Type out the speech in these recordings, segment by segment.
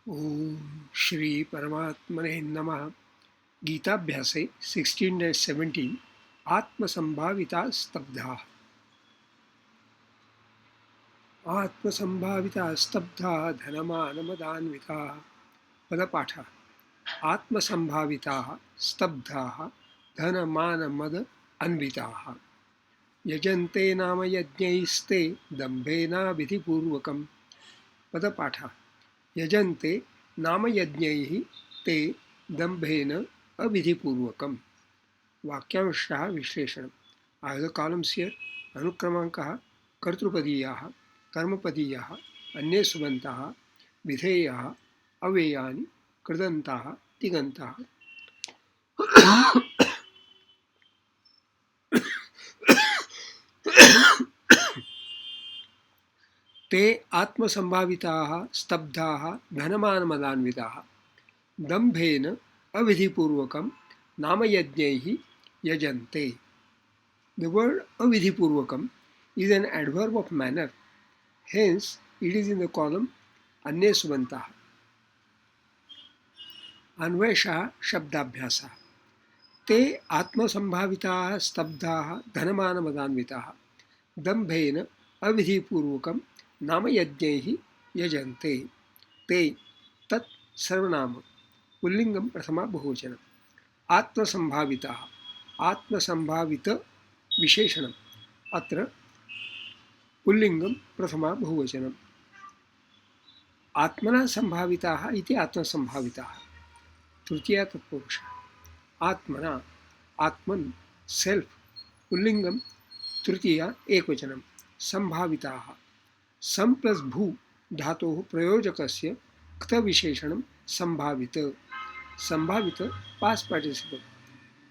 ओम श्री परमात्मने नमः. गीताभ्यासे 16-17 आत्मसंभाविता स्तब्धा. आत्मसंभाविता स्तब्धा धनमानमदान्विताः. पदपाठ. आत्मसंभाविताः स्तब्धाः धनमानमद अन्विताः. यजन्ते नाम यज्ञैस्ते दम्भेनाविधिपूर्वकम्. पदपाठ. यजन्ते नाम यज्ञैः ते दम्भेन अविधिपूर्वकम्. वाक्यांशः विश्लेषणम्. I have the columns here. अनुक्रमाङ्कः कर्तृपदीयाः, कर्मपदीयाः, अन्ये सुबन्ताः, विधेयाः, अव्ययानि, कृदन्ताः, तिङन्ताः. ते आत्मसंभाविताः स्तब्धाः धनमानमदान्विताः. दम्भेन अविधिपूर्वकं नामयज्ञैः यजन्ते. The word avidhipurvakam is an adverb of manner. Hence, it is in the column Anye Subantah. Anveshah Shabdabhyasah. Te Atmasambhavitaः Stabdhaः Dhanamanamadhanvitaः Dambhena Avidhipurvakam Namayajnaiः Yajante. Te Tat Sarvanama Pullingam Prathama Bahuvachanam. Atmasambhavitaः Atmasambhavita Visheshanam. Atra पुल्लिंगम प्रथमा बहुवचनम. आत्मना संभाविताः इति आत्मसंभाविताः. तृतीया तत्पुरुषः. आत्मना आत्मन self पुल्लिंगम तृतीया एकवचनम. संभाविताः सम plus भू धातोः प्रयोजकस्य क्त विशेषणं संभावित. संभावित past participle.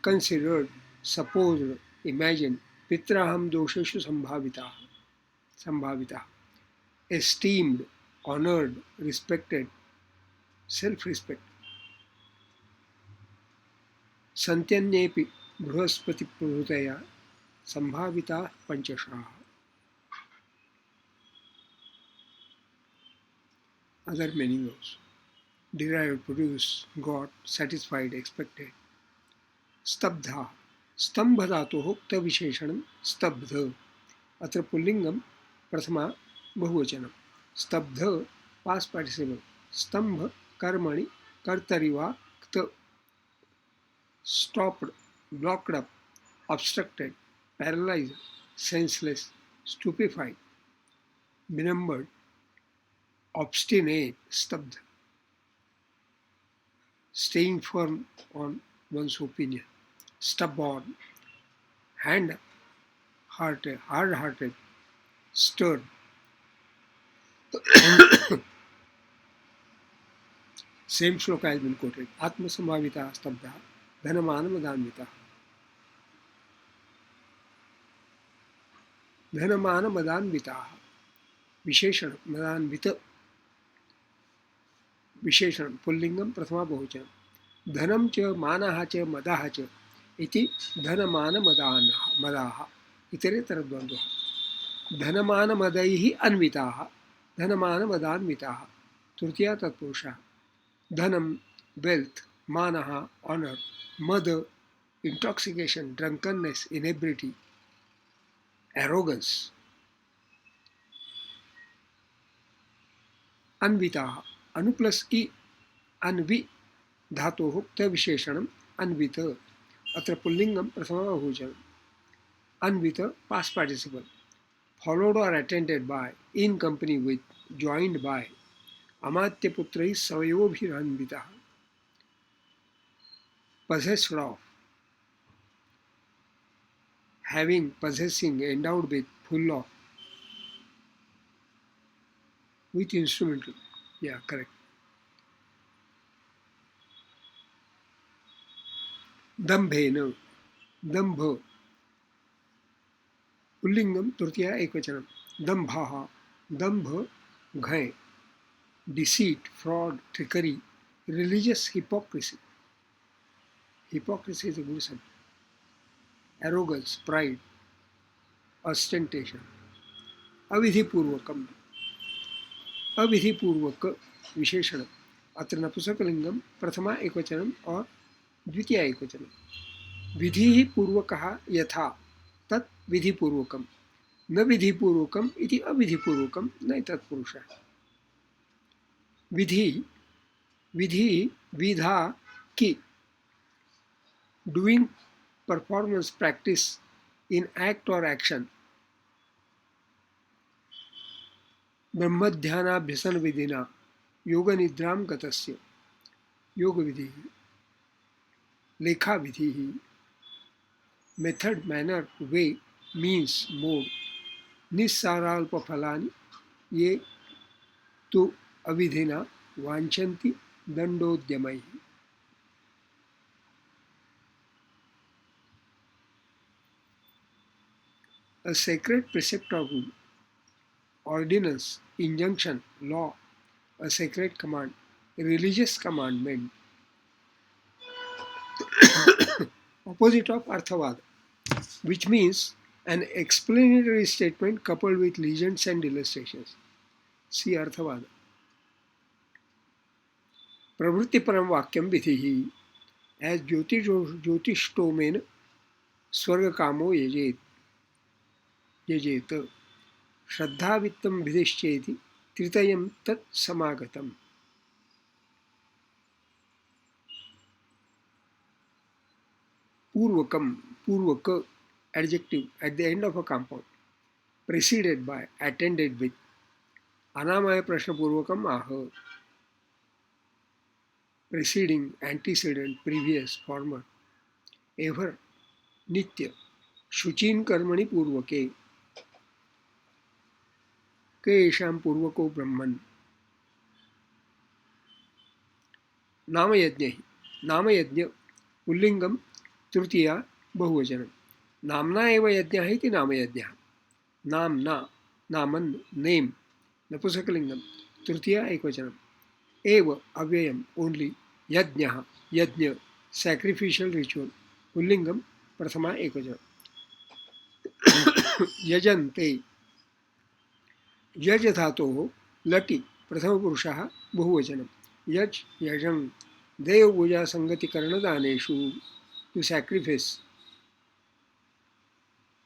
Considered, supposed, imagine. पित्राहम दोषेषु संभाविताः. संभाविता. Esteemed, honored, respected, self-respect. संत्यन्येपि बृहस्पति प्रभृतया संभाविता पंचशाः. Other meaning also. Derived, produced, got, satisfied, expected. स्तब्धा स्तंभ धातोः क्त विशेषणं स्तब्ध. अत्र पुल्लिंगम प्रथमा बहुवचनम. स्तब्ध पास्ट पार्टिसिपल. स्तंभ कर्मणि कर्तरि वा क्त. Stopped, blocked up, obstructed, paralyzed, senseless, stupefied. Benumbed, obstinate, स्तब्ध. Staying firm on one's opinion. Stubborn, hard-hearted, stern. Same shloka has been quoted. Atmasambhavita stabdha dhanamanamadaन्विता. धनमानमदान्विता विशेषण मदान्वित. विशेषण पुल्लिंगम प्रथमा बहुवचनम. धनम च मानः च मदाः च इति धनमानमदाः इतरेतरद्वन्द्वः. धनमानमदैः अन्विताः धनमानमदान्विताः. तृतीया तत्पुरुषः. धनम वेल्थ, मानः ऑनर, मद इंटॉक्सिकेशन, ड्रंकननेस, इनेब्रिटी, एरोगेंस. अन्विताः अनु प्लस इ अन्वि धातोः क्त विशेषणं अन्वित. अत्र पुल्लिंगम प्रथमा बहुवचनम. अन्वित past participle. Followed or attended by, in company with, joined by. अमात्यपुत्रैः सवयोभिरन्वितः. Possessed of, having, possessing, endowed with, full of. With instrumental. Yeah, correct. दम्भेन dambha पुल्लिंगम Tritiya एकवचनम. दम्भाः dambha घय. Deceit, fraud, trickery, religious hypocrisy. Hypocrisy is a good subject. Arrogance, pride, ostentation. अविधिपूर्वकम. अविधिपूर्वक विशेषण. अत्र नपुंसकलिंगम प्रथमा एकवचनम और द्वितीया एकवचनम। विधि पूर्वकः यथा तत् विधिपूर्वकम, न विधिपूर्वकम इति अविधिपूर्वकम न तत्पुरुषः। विधि विधि विधा की, doing performance practice in act और एक्शन। ब्रह्मध्यानाभ्यसन विधिना योग निद्रां गतस्य, योग विधि। लेखा विधि, method manner way means mode. निस्साराल्पफलानि ये तु अविधिना वाञ्छन्ति दंडोद्यमैः। A sacred precept or rule, ordinance, injunction, law, a sacred command, a religious commandment. Opposite of Arthavada, which means an explanatory statement coupled with legends and illustrations. See Arthavada. Pravritti param vakyam vidhihi, as jyotishtomen swarga kamo यजेत श्रद्धावित्तं विधिश्चेति त्रितयं तत् समागतम्। पूर्वकम, पूर्वक, adjective at the end of a compound, preceded by, attended with। अनामय प्रश्न पूर्वकम आह, preceding, antecedent, previous, former। Ever, नित्य। शुचीन कर्मणि पूर्वके, केषां पूर्वको ब्रह्मन्। नामयज्ञ, नामयज्ञ पुल्लिंगम, तृतीया बहुवचनम। नामना एव यज्ञः इति नामयज्ञः। नामना, नामन्, नेम, नपुंसकलिंगम, तृतीया एकवचनम। एव अव्ययम, ओनली। यज्ञः, यज्ञ, सैक्रिफिशियल रिचुअल, पुल्लिंगम, प्रथमा एकवचनम। यजन्ते, यज धातोः लटि प्रथमपुरुषः बहुवचनम्। यज, यजं, देवपूजा संगतिकरणदानेषु, to sacrifice,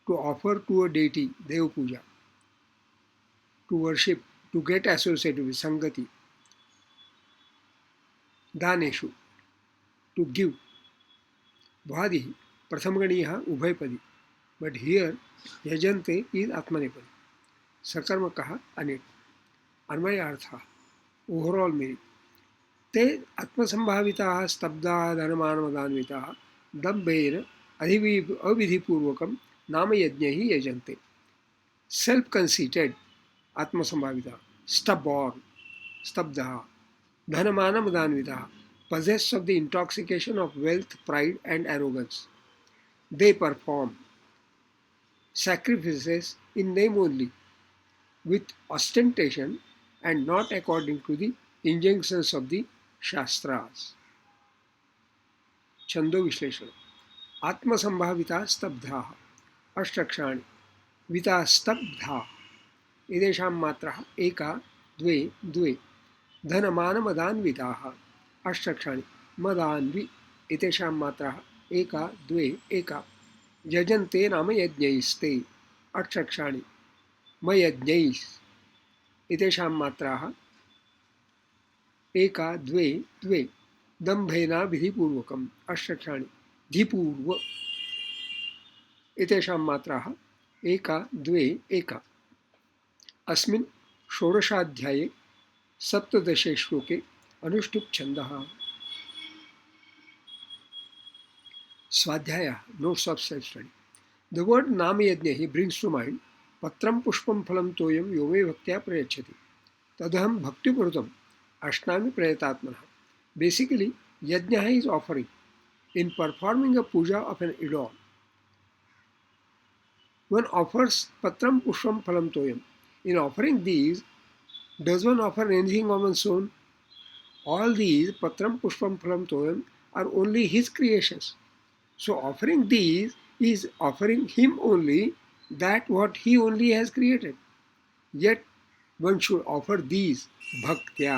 to offer to a deity, देवपूजा। To worship, to get associated with, संगति। दानेषु, टू गिव। भ्वादिः प्रथमगणीयः उभयपदी, बट हियर यजन्ते इज आत्मनेपदी। सकर्मकः अनिट। अन्वयार्थः, ओवरऑल मीनिंग। ते आत्मसंभाविताः स्तब्धाः धनमानमदान्विताः दम्भेन अविधिपूर्वकं नामयज्ञैः यजन्ते। सेल्फ कंसीटेड, आत्मसंभाविताः, stubborn, स्तब्धाः, धनमानमदान्विताः, possessed of the intoxication of wealth, pride and arrogance. They perform sacrifices in name only, with ostentation and not according to the injunctions of the Shastras. छंदो विश्लेषण। आत्मसंभाविता स्तब्धाः, अष्टक्षाणि। विता स्तब्धाः, एतेषां मात्रः एका, द्वे, द्वे। धनमानमदान्विताः, अष्टक्षाणि। मदान्वि, एतेषां मात्रः एका, द्वे, एका। यजन्ते नाम यज्ञैस्ते, अष्टक्षाणि। मयज्ञैः, एतेषां मात्राः एका, द्वे, द्वे। दम्भेन विधिपूर्वकम्, अष्टक्षाणि। धिपूर्व, एतेषां मात्राः एका, द्वे, एका। अस्मिन् षोडशाध्याये सप्तदशे श्लोके अनुष्टुप् छन्दः। स्वाध्यायः, notes of self study. The word नामयज्ञ brings to mind पत्रं पुष्पं फलं तोयं यो मे भक्त्या प्रयच्छति तदहं भक्तिपूर्वकम् अश्नामि प्रयतात्मनः. Basically, yajna is offering. In performing a puja of an idol, one offers patram pushpam phalam toyam. In offering these, does one offer anything of one's own? All these patram pushpam phalam toyam are only his creations. So offering these is offering him only that what he only has created. Yet one should offer these bhaktya.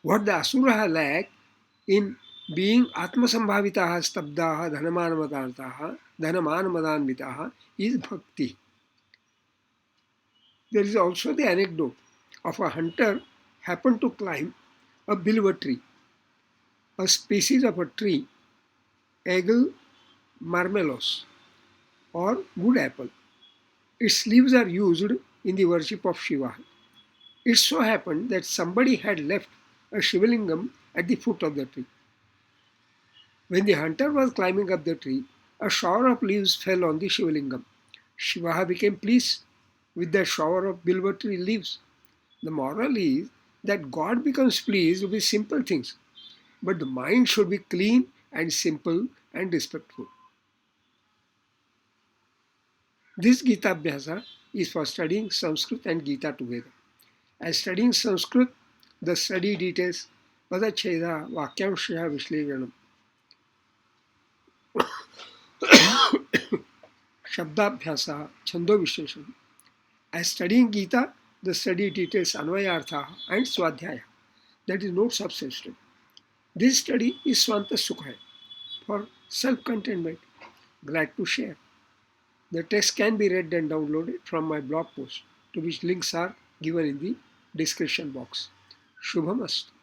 what the asuraha lack in being atmasambhavitaha stabdaha dhanamadanvitaha is bhakti. There is also the anecdote of a hunter happened to climb a bilva tree, a species of a tree, Aegle marmelos, or wood apple. Its leaves are used in the worship of Shiva. It so happened that somebody had left a Shivalingam at the foot of the tree. When the hunter was climbing up the tree, a shower of leaves fell on the Shivalingam. Shiva became pleased with that shower of bilva tree leaves. The moral is that God becomes pleased with simple things, but the mind should be clean and simple and respectful. This Gita Abhyasa is for studying Sanskrit and Gita together. As studying Sanskrit, the study details Padacheda Vakyamshya Vishlejanam, Shabdabhyasa Chando Visheshanam. As studying Gita, the study details Anvayartha and Swadhyaya, that is notes of self-study. This study is Swanta Sukha for self-contentment. Glad to share. The text can be read and downloaded from my blog post, to which links are given in the description box. Shubham Astu.